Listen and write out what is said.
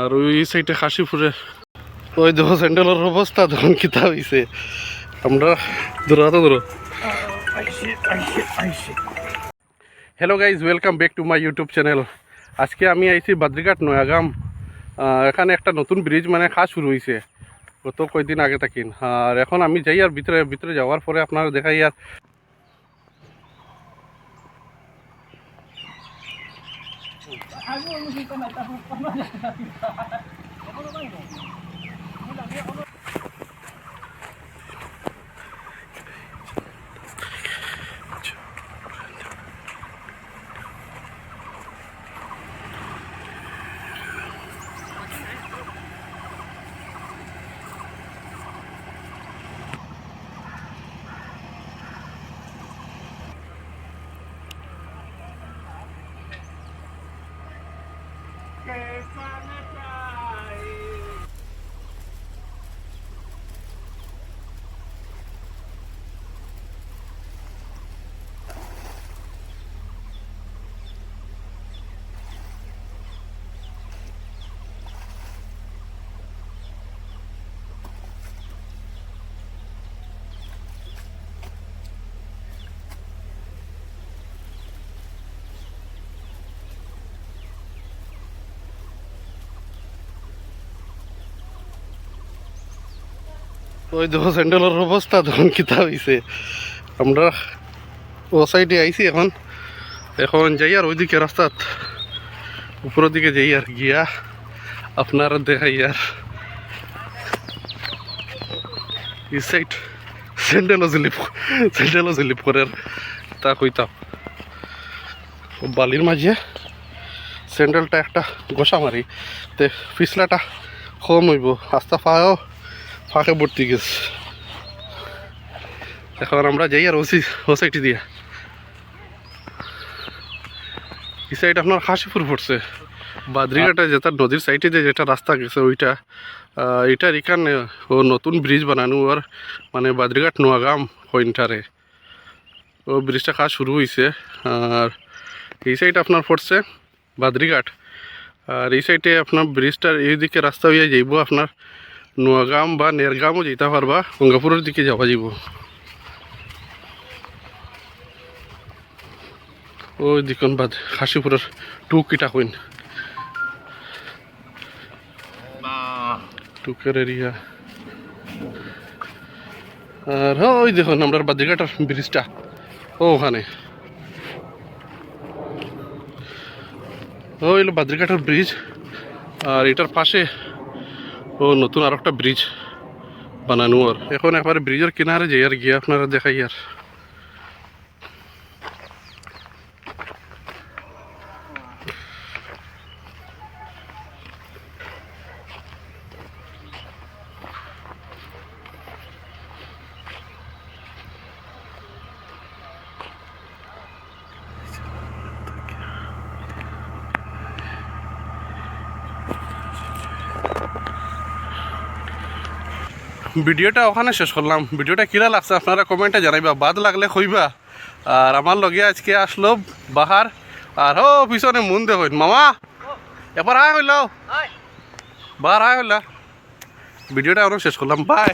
আর ওই সাইডে কাশীপুরের ওই দেখো স্যান্ডেলের অবস্থা তখন কিতা হয়েছে। আমরা দূরাতো দূর। Hello guys, welcome back to my YouTube channel. আজকে আমি আইছি বাদ্রিঘাট নয়াগাম। এখানে একটা নতুন ব্রিজ মানে কাজ শুরু হয়েছে গত কয়েকদিন আগে থাকি। আর এখন আমি যাই আর ভিতরে ভিতরে যাওয়ার পরে আপনারা দেখাই আর ওই দেখো স্যান্ডেলের অবস্থা তখন কিতা হয়েছে। আমরা ও সাইডে আইছি এখন এখন যাই আর ওইদিকে রাস্তাত উপরের দিকে যাই আর গিয়া আপনারা দেখাই আর এই সাইড স্যান্ডেলও জিলিপ করে তা কইতাম বালির মাঝে স্যান্ডেলটা একটা গোসা মারি তে পিছলাটা কম হইব, আস্তা ফাঁকে ভর্তি গেছে। এখন আমরা যাই আর ও সাইডে দিয়া এই সাইড আপনার কাশীপুর পড়ছে। বাদ্রিঘাটে যেটা নদীর সাইডে যেটা রাস্তা গেছে ওইটা এটার এখানে ও নতুন ব্রিজ বানানো আর মানে বাদ্রিঘাট নোয়াগাম পয়েন্টারে ও ব্রিজটা কাজ শুরু হয়েছে। আর এই সাইড আপনার পড়ছে বাদ্রিঘাট, আর এই সাইডে আপনার ব্রিজটার এইদিকে রাস্তা হইয়া যাইব আপনার নোয়াগাম বা নেরগামও যেতে পারবা, গঙ্গাপুরের দিকে যাওয়া যাব। ওই দিকন বাদ কাশীপুরের টুকিটা কইন টুকের এরিয়া। আর ওই দেখুন আমরা বাদ্রিঘাটের ব্রিজটা ওখানে হইল বাদ্রিঘাটের ব্রিজ। আর এটার পাশে ও নতুন আর একটা ব্রিজ বানানো আর এখন একবারে ব্রিজের কিনারে যাই আর গিয়ে আপনারা দেখাই আর ভিডিওটা ওখানে শেষ করলাম। ভিডিওটা কিরা লাগছে আপনারা কমেন্টে জানাইবা, বাদ লাগলে কইবা। আর আমার লগে আজকে আসলো বাহার আর ও পিছনে মন দেখুন মামা এবার আয় হইল বাহার আয় হইল। ভিডিওটা আমরা শেষ করলাম, বাই।